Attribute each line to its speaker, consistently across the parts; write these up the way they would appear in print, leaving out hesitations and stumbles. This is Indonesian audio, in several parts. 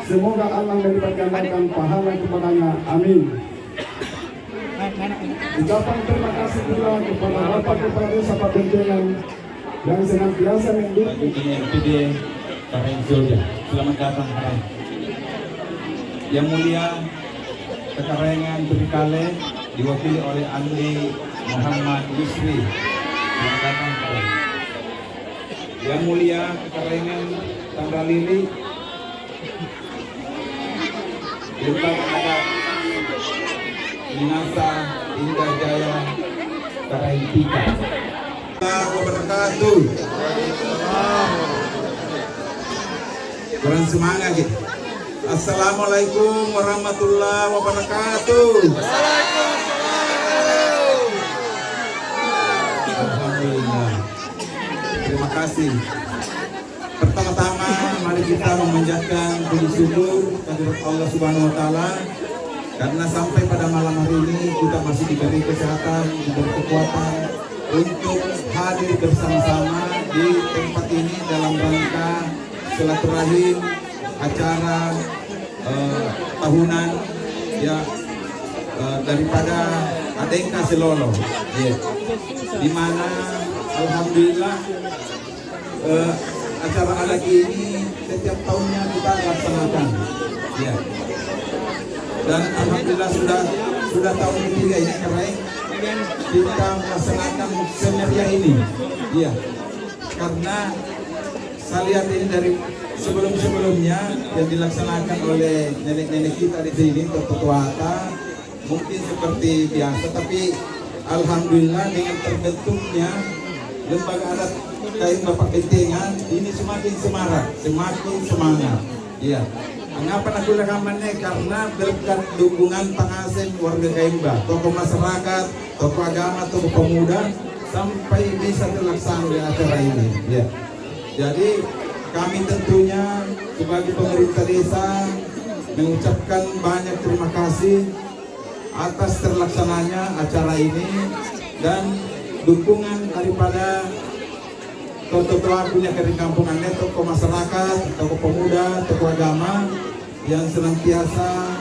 Speaker 1: Semoga Allah melipat gandakan pahala kepadanya. Amin. Ucapan terima kasih pula kepada Bapak Kepala Desa Pabentengan yang senantiasa mendukung
Speaker 2: MPD Karen Zolda. Selamat datang Karen. Yang mulia Kekarengan Berikale diwakili oleh Andi Muhammad Yusri. Selamat datang Karen. Yang mulia Kekarengan Tangga Lili Lembaga Adat Minasa Indah Jaya Karahitika. Wabarakatuh. Kurang semangat gitu. Assalamualaikum warahmatullahi wabarakatuh. Alhamdulillah. Terima kasih. Pertama-tama mari kita memanjatkan puji syukur kehadirat Allah Subhanahu wa taala karena sampai pada malam hari ini kita masih diberi kesehatan, diberi kekuatan untuk hadir bersama-sama di tempat ini dalam rangka silaturahim acara tahunan ya daripada Adengka Selolo, ya. Di mana alhamdulillah acara adat ini setiap tahunnya kita laksanakan, ya. Dan alhamdulillah sudah tahun ketiga ini keren kita melaksanakan semeriah ini, ya. Karena saya lihat ini dari sebelum-sebelumnya yang dilaksanakan oleh nenek-nenek kita di sini, tua-tua mungkin seperti biasa, tapi alhamdulillah dengan terbentuknya lembaga adat kain Bapak Bentengan ini semakin semarak, semakin semangat. Iya. Mengapa aku rekamannya? Karena berkat dukungan pengasen warga Kaimba, tokoh masyarakat, tokoh agama, tokoh pemuda, sampai bisa terlaksana acara ini. Ya. Jadi kami tentunya sebagai pemerintah desa mengucapkan banyak terima kasih atas terlaksananya acara ini dan dukungan daripada tokoh-tokoh punya dari kampungannya, tokoh masyarakat, tokoh pemuda, tokoh agama yang senantiasa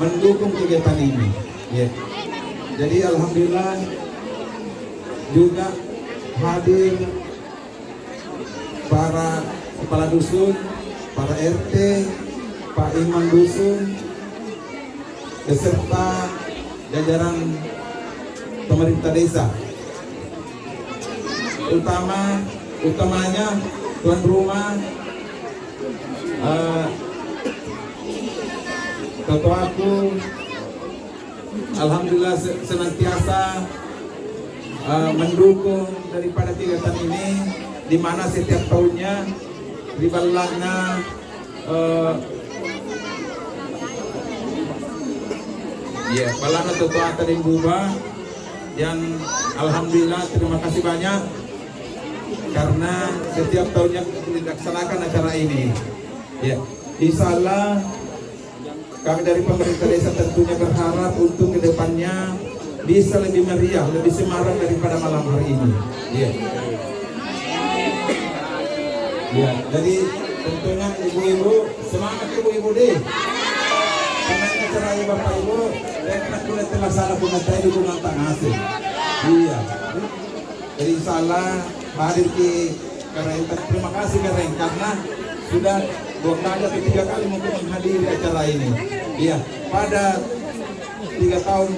Speaker 2: mendukung kegiatan ini. Ya. Jadi alhamdulillah juga hadir para kepala dusun, para RT, Pak Imam dusun, beserta jajaran pemerintah desa. Utamanya tuan rumah, ketuaku, alhamdulillah senantiasa mendukung daripada kegiatan ini, di mana setiap tahunnya di balangnya balangnya tetua tadi Buba, yang alhamdulillah terima kasih banyak karena setiap tahunnya dilaksanakan acara ini. Ya, insya Allah kami dari pemerintah desa tentunya berharap untuk kedepannya bisa lebih meriah, lebih semarak daripada malam hari ini. Ya. Ya, jadi tentunya ibu-ibu semangat ibu-ibu deh. Karena acara Bapak Ibu dan anak kulit terlaksana pun ada dukungan pengasih. Iya. Jadi insya Allah hadir di Karen. Terima kasih Karen karena sudah 2 kali atau 3 kali mungkin menghadiri acara ini. Iya. Pada 3 tahun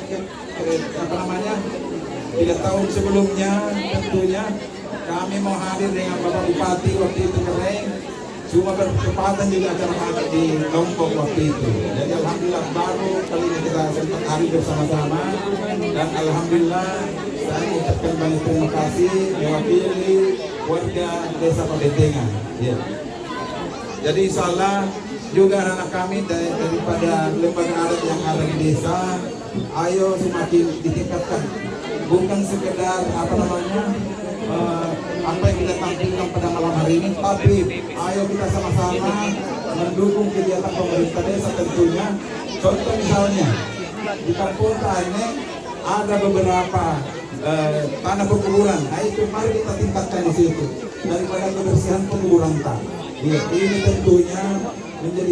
Speaker 2: 3 tahun sebelumnya tentunya kami mau hadir dengan Bapak Bupati waktu itu Keren, cuma berkepatan juga acara hadir di Lombok waktu itu. Jadi alhamdulillah baru kali ini kita sempat hadir bersama-sama dan alhamdulillah saya mengucapkan banyak terima kasih mewakili warga desa Pabentengan. Ya. Jadi insya Allah juga anak-anak kami daripada lembaga adat yang ada di desa, ayo semakin ditingkatkan, bukan sekedar apa yang kita tampilkan pada malam hari ini, tapi ayo kita sama-sama mendukung kegiatan pemerintah desa tentunya. Contoh misalnya di kampung Tane ada beberapa tanah pekuburan, nah itu mari kita tingkatkan di situ daripada kebersihan pekuburan tanah. Ini tentunya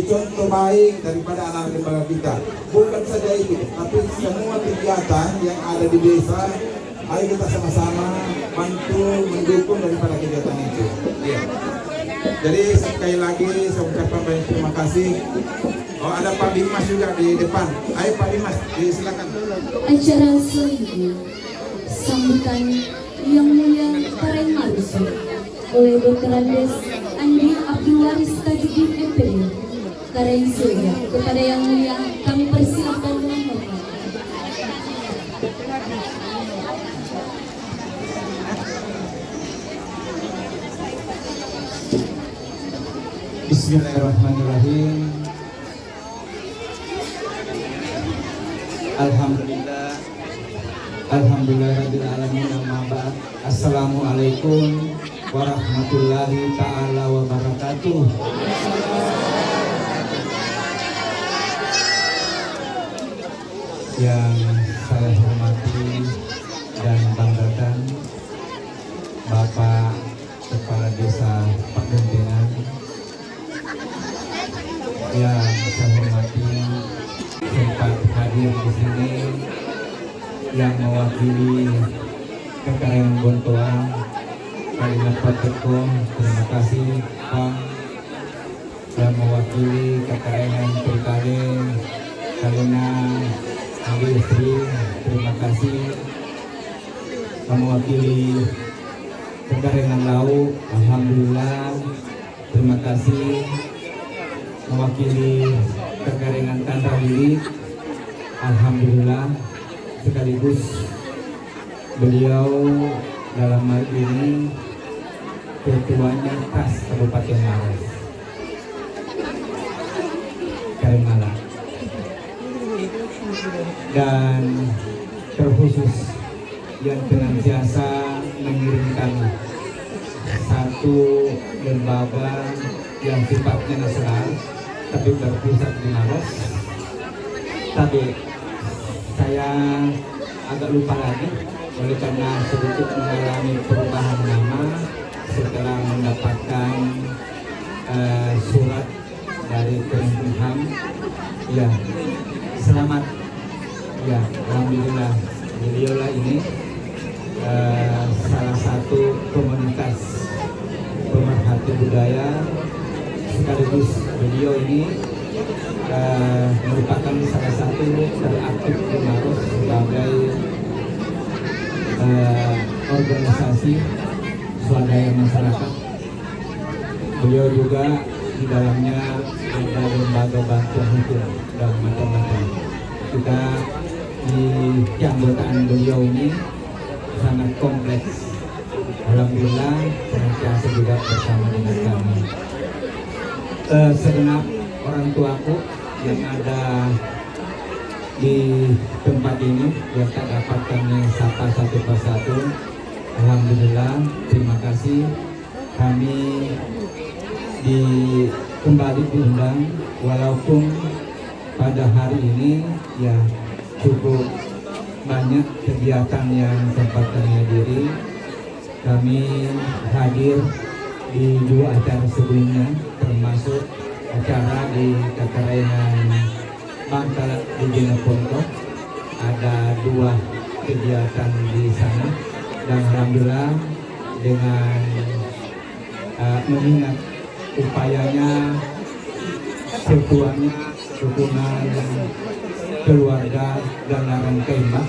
Speaker 2: contoh baik daripada anak lembaga kita. Bukan saja itu, tapi semua kegiatan yang ada di desa, ayo kita sama-sama bantu mendukung daripada kegiatan itu. Ya. Jadi sekali lagi saya ucapkan banyak terima kasih. Oh, ada Pak Dimas juga di depan. Ayo Pak Dimas, silakan.
Speaker 3: Acara selanjutnya sambutan yang mulia Karen Marusu oleh Dr. Andes Andi Abdul Waris Tajuddin MPD. Karen Surya, kepada yang mulia kami persilakan dengan hormat.
Speaker 4: Bismillahirrahmanirrahim. Alhamdulillahirabbil alamin, amma ba'd. Assalamualaikum warahmatullahi taala wabarakatuh. Yang saya hormati dan banggakan Bapak Kepala Desa Pagendengan, yang saya hormati sempat hadir di sini yang mewakili Kekarangan Bontoa, Kalimat Patekom, terima kasih Pak. Yang mewakili Kekarangan Perkale, Kalina Ambil Sri, terima kasih. Yang mewakili Kekarangan Laut, alhamdulillah, terima kasih. Mewakili Kekarangan Tantra Lili, alhamdulillah, sekaligus beliau dalam hal ini ketuanya KAS Kabupaten Maros, Karimala, dan terkhusus yang senantiasa mengirimkan satu lembaga yang sifatnya nasional tapi berpusat di Maros. Tapi saya agak lupa lagi oleh karena sedikit mengalami perubahan nama setelah mendapatkan surat dari Kemenkumham. Ya, selamat. Ya, alhamdulillah beliaulah ini salah satu komunitas pemerhati budaya, sekaligus beliau ini merupakan salah satu teraktif di Maros sebagai organisasi swadaya masyarakat. Beliau juga di dalamnya ada lembaga bantuan hukum dan macam-macam. Kita di keanggotaan beliau ini sangat kompleks. Alhamdulillah senantiasa juga bersama dengan kami. Segenap orang tuaku yang ada di tempat ini yang tak dapat kami sapa satu persatu, alhamdulillah, terima kasih. Kami kembali diundang walaupun pada hari ini ya cukup banyak kegiatan yang sempat kami hadiri. Kami hadir di dua acara sebelumnya, termasuk acara di Kekarangan Bangkalan di Jeneponto. Ada dua kegiatan di sana, dan alhamdulillah dengan mengingat upayanya, ketuanya, dukungan keluarga dan larang tembak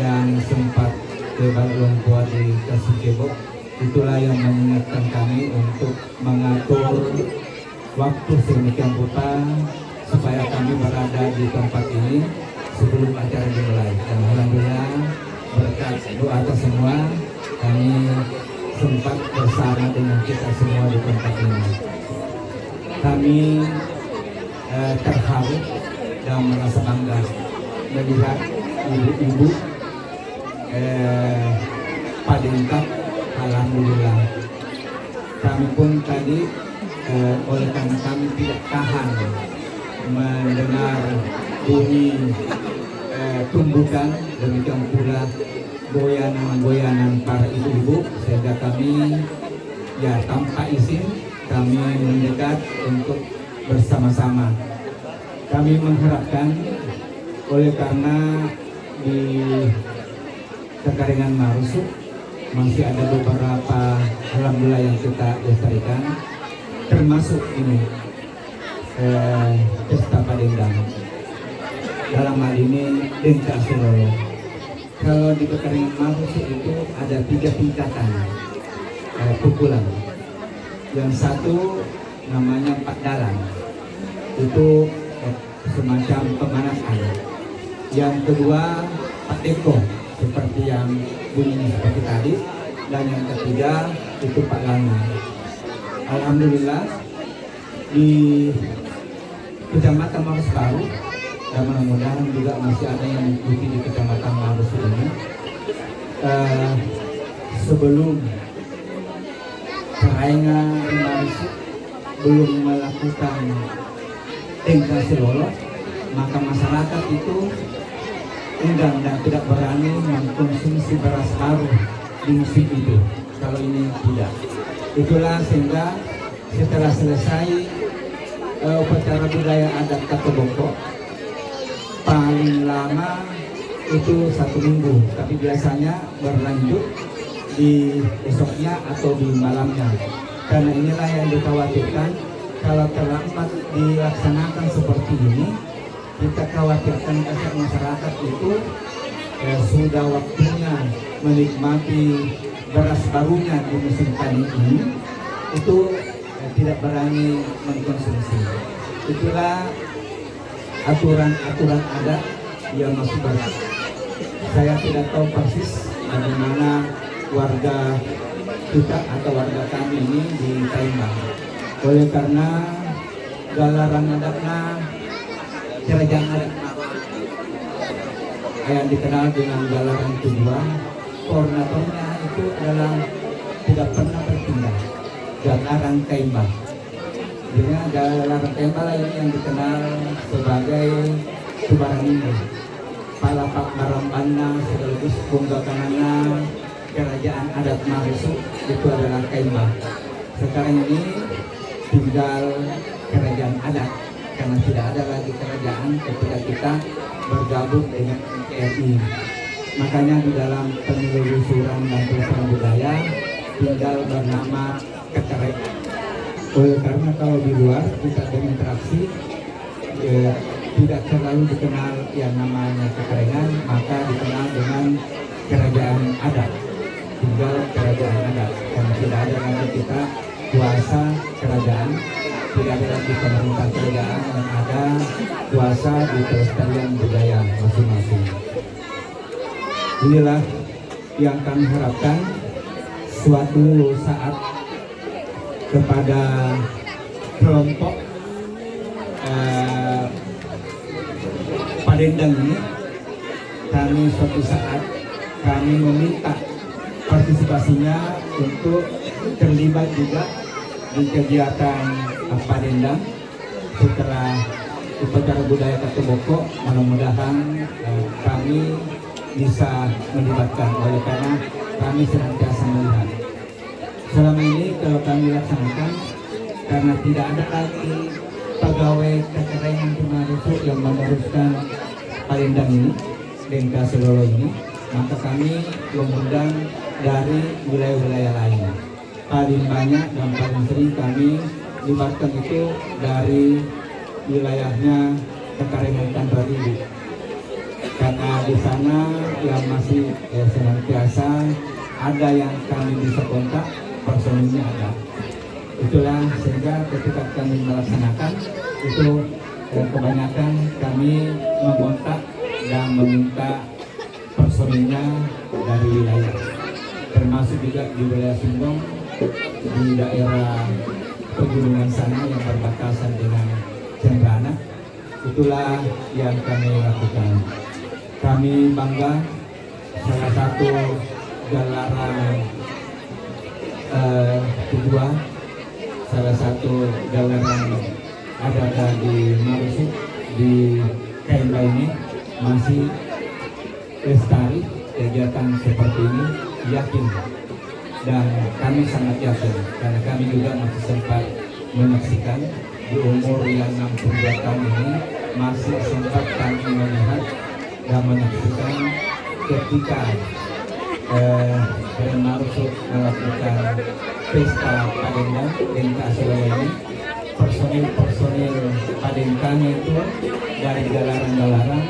Speaker 4: yang sempat kebaruan tua di Kasikebo, itulah yang mengingatkan kami untuk mengatur waktu sedemikian rupa supaya kami berada di tempat ini sebelum acara dimulai. Dan alhamdulillah berkat doa atas semua kami sempat bersama dengan kita semua di tempat ini. Kami terharu dan merasa bangga melihat ibu-ibu Padengkap. Alhamdulillah kami pun tadi oleh karena kami tidak tahan mendengar bunyi tumbukan, demikian pula goyanan-goyanan para ibu-ibu, sehingga kami ya tanpa izin kami mendekat untuk bersama-sama. Kami mengharapkan oleh karena di Kekaringan Marusu masih ada beberapa alhamdulillah yang kita lestarikan, termasuk ini pesta Padendang. Dalam hal ini Dengka Selolo. Kalau di Kekaringan Marusu itu ada 3 tingkatan pukulan. Yang satu namanya Pak Dalang, itu semacam pemanasan. Yang kedua Pak Deko, seperti yang bunyinya seperti tadi. Dan yang ketiga itu Pak Lana. Alhamdulillah di Kecamatan Maros Baru, dan mudah-mudahan juga masih ada yang mengikuti di Kecamatan Maros ini. Sebelum Kekaringan Maros belum melakukan Dengka Selolo, maka masyarakat itu enggan dan tidak berani mengkonsumsi beras baru di musim itu. Kalau ini tidak. Itulah sehingga setelah selesai upacara budaya adat Katoboko, paling lama itu 1 minggu, tapi biasanya berlanjut di esoknya atau di malamnya. Karena inilah yang dikhawatirkan, kalau terlambat dilaksanakan seperti ini, kita khawatirkan kasar masyarakat itu sudah waktunya menikmati beras barunya di musim panen ini, itu tidak berani mengkonsumsi. Itulah aturan-aturan adat yang masih berlaku. Saya tidak tahu persis bagaimana warga kita atau warga kami ini di Taimba. Oleh karena galaran adatnya kerajaan adat yang dikenal dengan galaran tujuan, koordinatornya itu adalah tidak pernah berpindah, galaran Taimba. Jadi galaran Taimba ini yang dikenal sebagai Tubarangindo, Palapak Barambana sekaligus Punggakanana kerajaan adat Marusu itu adalah Taimba. Sekarang ini tinggal kerajaan adat, karena tidak ada lagi kerajaan ketika kita bergabung dengan NKRI. Makanya di dalam penelusuran dan pelestarian budaya tinggal bernama Kekaringan. Oleh karena kalau di luar kita berinteraksi tidak terlalu dikenal yang namanya Kekaringan, maka dikenal dengan kerajaan adat. Tinggal kerajaan adat, karena tidak ada lagi kita kuasa kerajaan, tidak ada lagi pemerintah kerajaan, yang ada kuasa di pelestarian budaya masing-masing. Inilah yang kami harapkan suatu saat kepada kelompok Padendang ini, kami suatu saat kami meminta partisipasinya untuk terlibat juga di kegiatan Padendang setelah upacara budaya Katoboko. Mudah-mudahan kami bisa melibatkan, oleh karena kami senantiasa melihat selama ini kalau kami laksanakan, karena tidak ada lagi pegawai Kekaringan Marusu yang meneruskan Padendang ini, Dengka Selolo ini, maka kami mengundang dari wilayah-wilayah lain. Paling banyak dan paling sering kami libatkan itu dari wilayahnya Kekaringan Tanbaribu, karena di sana yang masih senantiasa ada yang kami bisa kontak, personilnya ada. Itulah sehingga ketika kami melaksanakan itu kebanyakan kami mengontak dan meminta personilnya dari wilayah, termasuk juga di wilayah Sindong, di daerah pegunungan sana yang berbatasan dengan Cendana. Itulah yang kami lakukan. Kami bangga salah satu galaran kedua, salah satu galaran ada di Marusu di Taimba ini masih lestari kegiatan seperti ini, yakin, dan kami sangat yakin karena kami juga masih sempat menyaksikan di umur yang 62 tahun ini masih sempat kami melihat dan menyaksikan ketika Karen Marsud melakukan pesta Padendang di Asalaya ini. Personil Padendangnya itu dari galaran-galaran,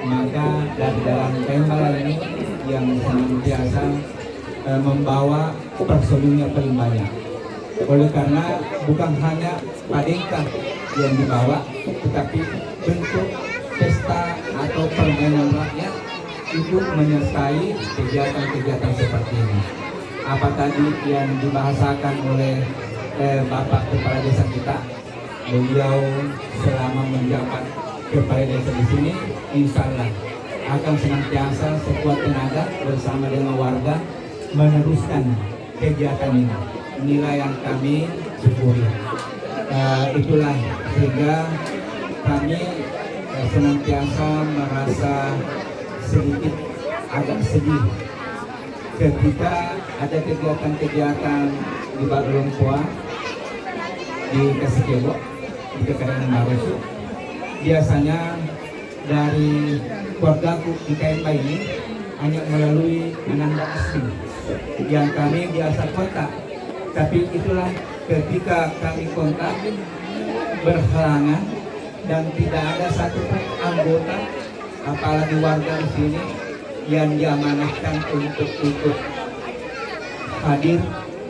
Speaker 4: maka dari galaran Tembala ini yang senantiasa membawa personilnya paling banyak. Oleh karena bukan hanya Padengkah yang dibawa, tetapi bentuk pesta atau permainan rakyat itu menyertai kegiatan-kegiatan seperti ini. Apa tadi yang dibahasakan oleh Bapak Kepala Desa kita, beliau selama menjabat Kepala Desa di sini, insya Allah akan senantiasa sekuat tenaga bersama dengan warga meneruskan kegiatan ini. Inilah yang kami syukuri. Itulah sehingga kami senantiasa merasa sedikit agak sedih ketika ada kegiatan-kegiatan di Balongpoa, di Kasikebo, di Kekeringan Marusu. Biasanya dari keluargaku di KMP ini hanya melalui Ananda asli yang kami biasa kontak. Tapi itulah ketika kami kontak berhalangan dan tidak ada satu anggota apalagi warga di sini yang diamanahkan untuk ikut hadir.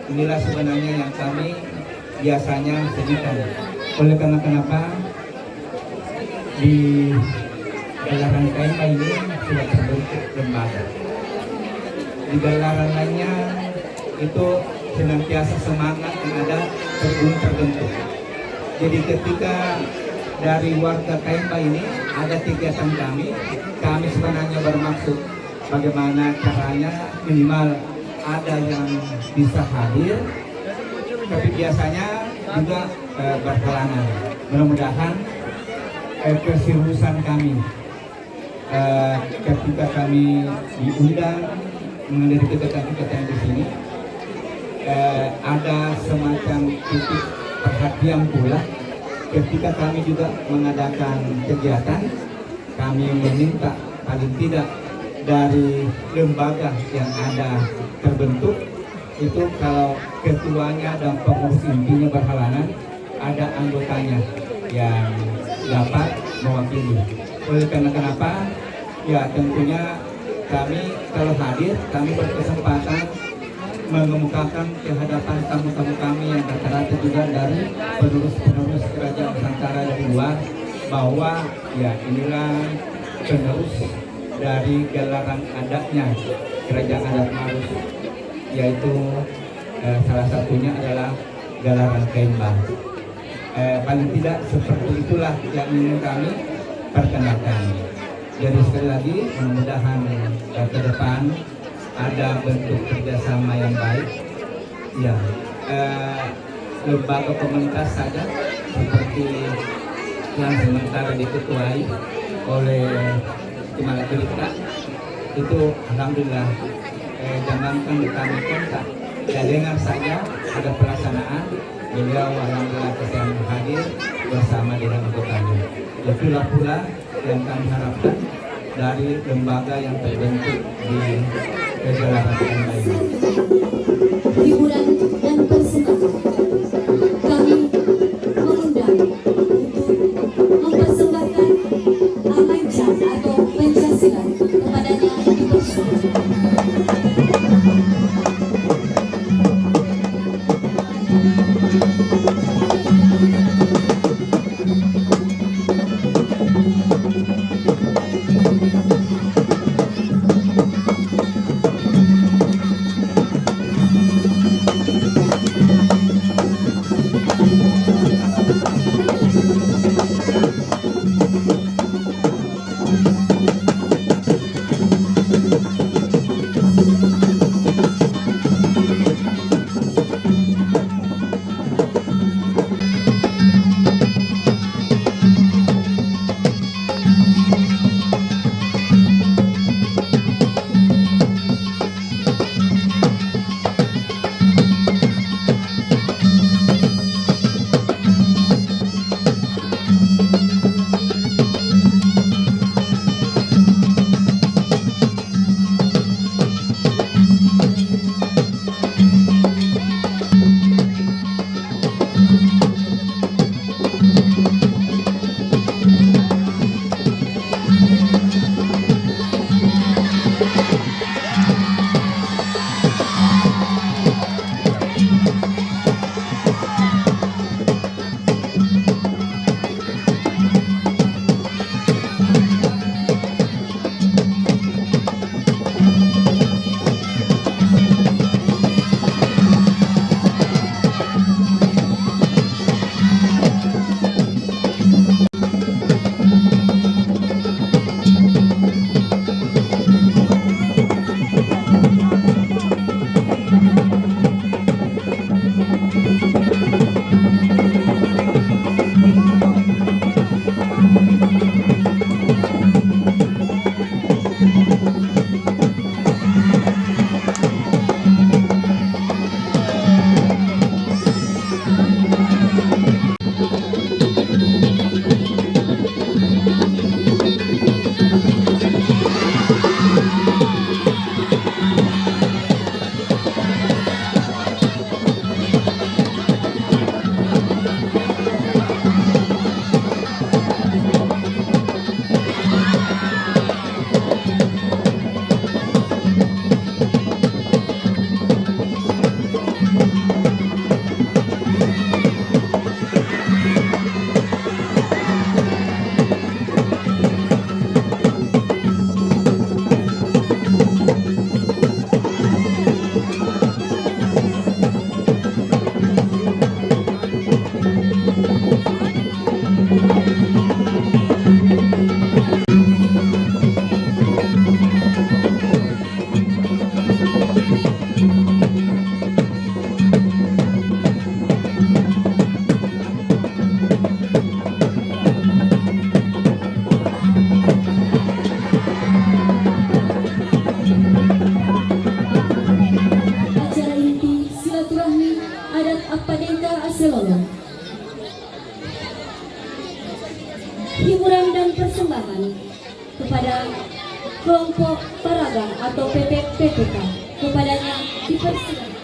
Speaker 4: Inilah sebenarnya yang kami biasanya sedihkan. Oleh karena kenapa di galaran KMP ini sudah terbentuk lembaga. Di galaran lainnya itu senantiasa semangat yang ada terbentuk. Jadi ketika dari warga KMP ini ada kegiatan kami sebenarnya bermaksud bagaimana caranya minimal ada yang bisa hadir, tapi biasanya juga berhalangan. Mudah-mudahan keseriusan kami ketika kami diundang menghadiri kegiatan di sini ada semacam titik perhatian pula ketika kami juga mengadakan kegiatan. Kami meminta paling tidak dari lembaga yang ada terbentuk itu kalau ketuanya dan pengurus intinya berhalangan, ada anggotanya yang dapat mewakili. Oleh karena kenapa? Ya tentunya kami kalau hadir, kami berkesempatan mengemukakan kehadapan tamu-tamu kami yang rata-rata juga dari penerus-penerus kerajaan Nusantara dari luar, bahwa ya inilah penerus dari gelaran adatnya Kerajaan Adat Marus, yaitu salah satunya adalah gelaran Kemba. Paling tidak seperti itulah yang ingin kami perkenalkan. Jadi sekali lagi mudah-mudahan ke depan ada bentuk kerjasama yang baik. Ya, lembaga komunitas saja seperti yang sementara diketuai oleh Timala Kelita itu alhamdulillah jangankan kami kontak, ya dengar saja ada pelaksanaan, beliau alhamdulillah kesehatan hadir bersama dengan anggotanya. Itulah pula yang kami harapkan dari lembaga yang terbentuk di Kegelaran Kemba ini.
Speaker 3: Hiburan dan persembahan. Kami mengundang untuk mempersembahkan Amanca atau Pencaksilat kepadanya dipersilakan. Acara inti silaturahmi adat Apadenta Aselolo. Hiburan dan persembahan kepada kelompok Paraga atau PPK kepadanya dipersilakan.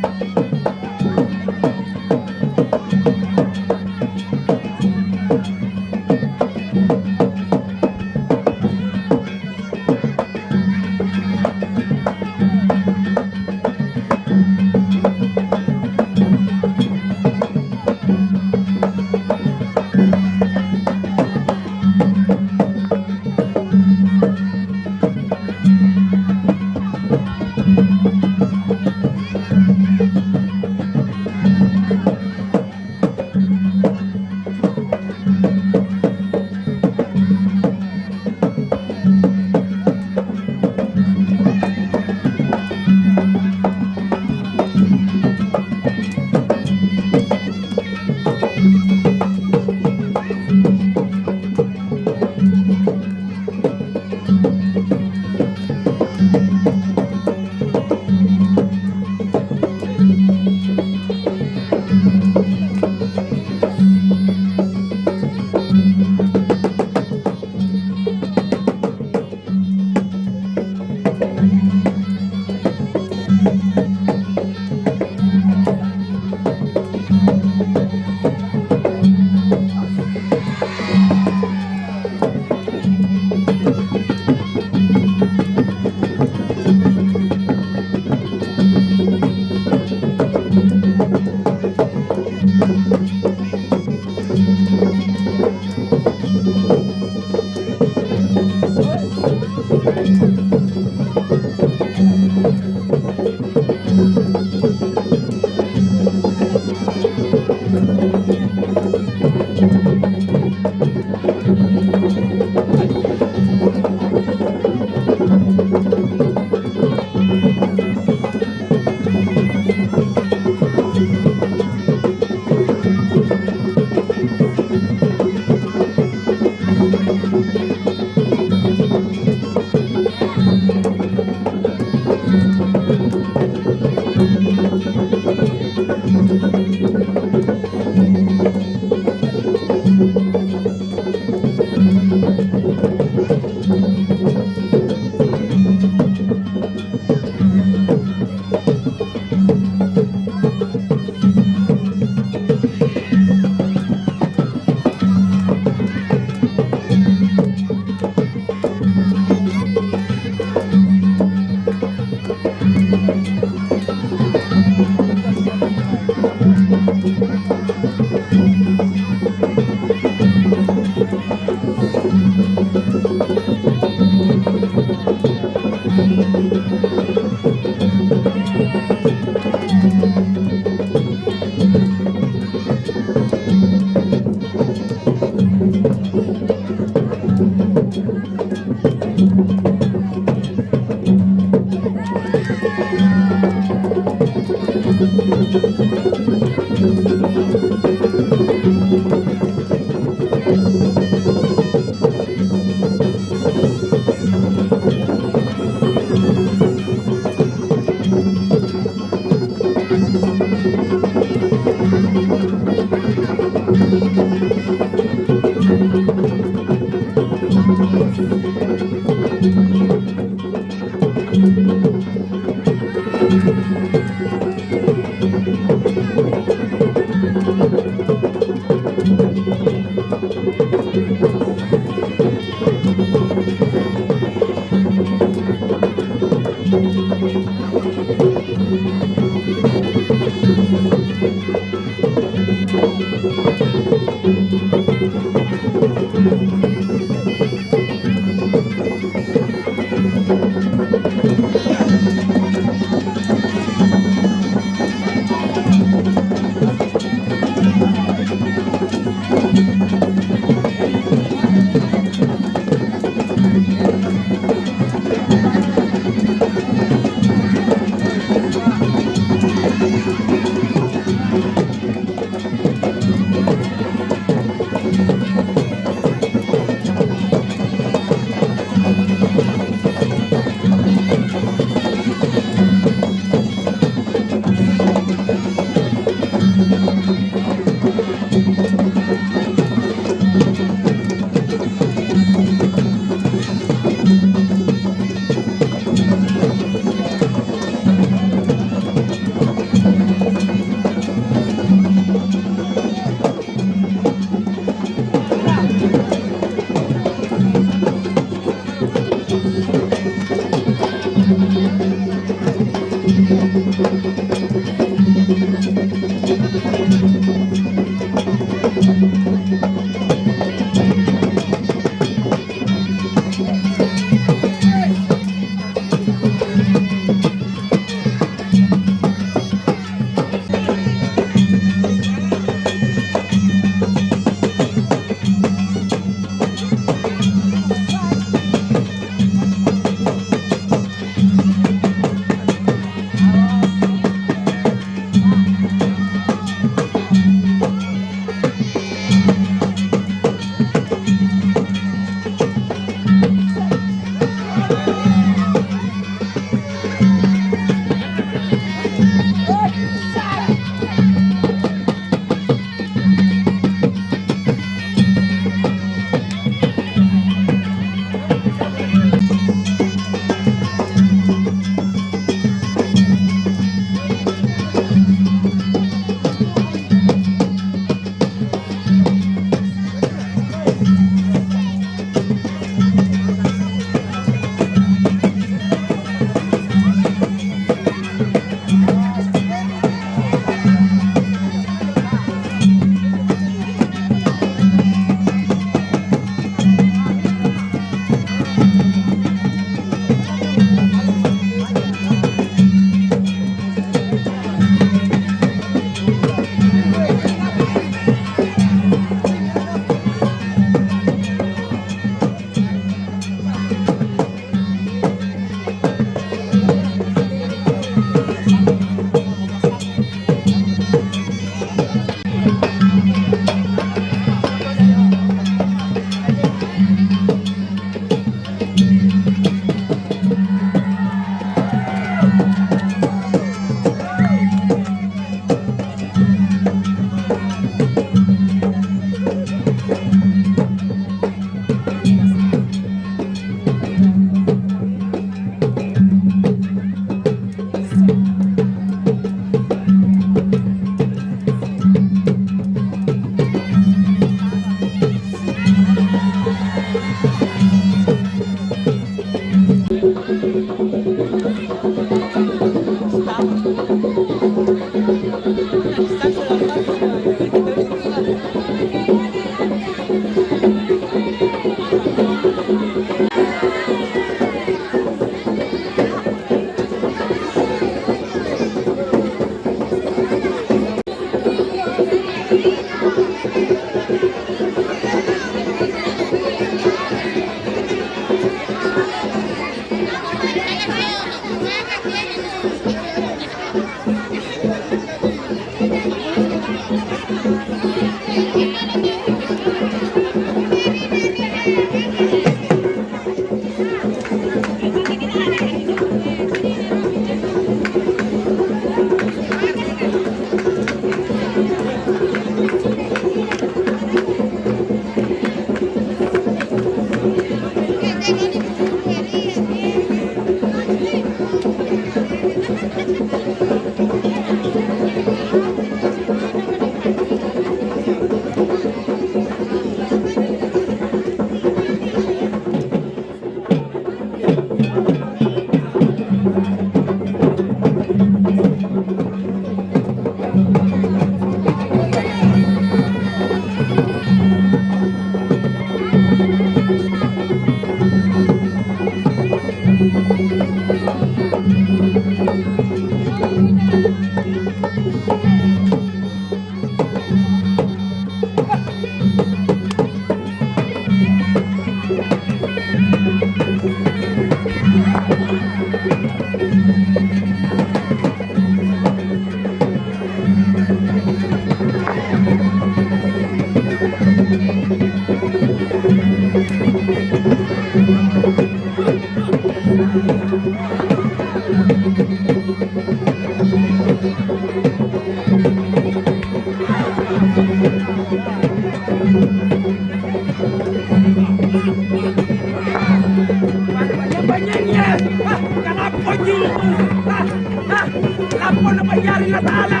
Speaker 5: Lampon na pangyari na tala!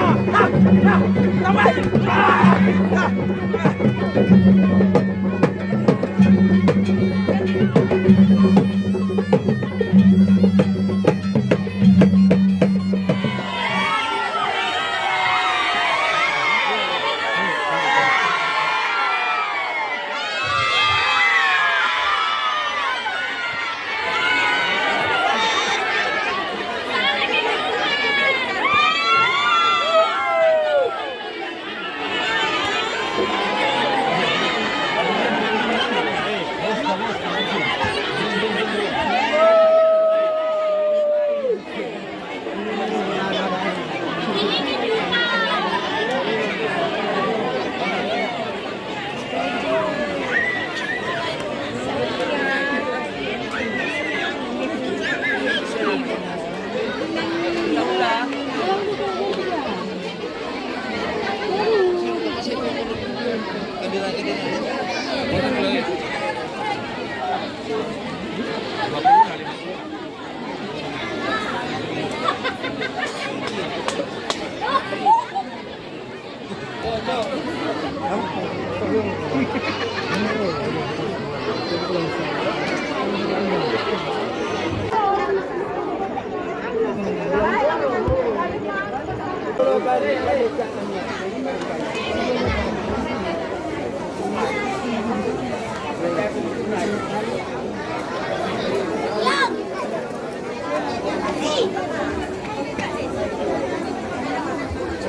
Speaker 5: Tawag!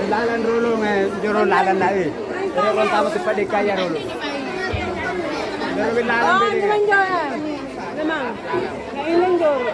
Speaker 6: Lalan rulu juru lalan lagi. Pero kung tama si Padikaya rulu. Pero may lalan din.
Speaker 7: Naman, kailan joro?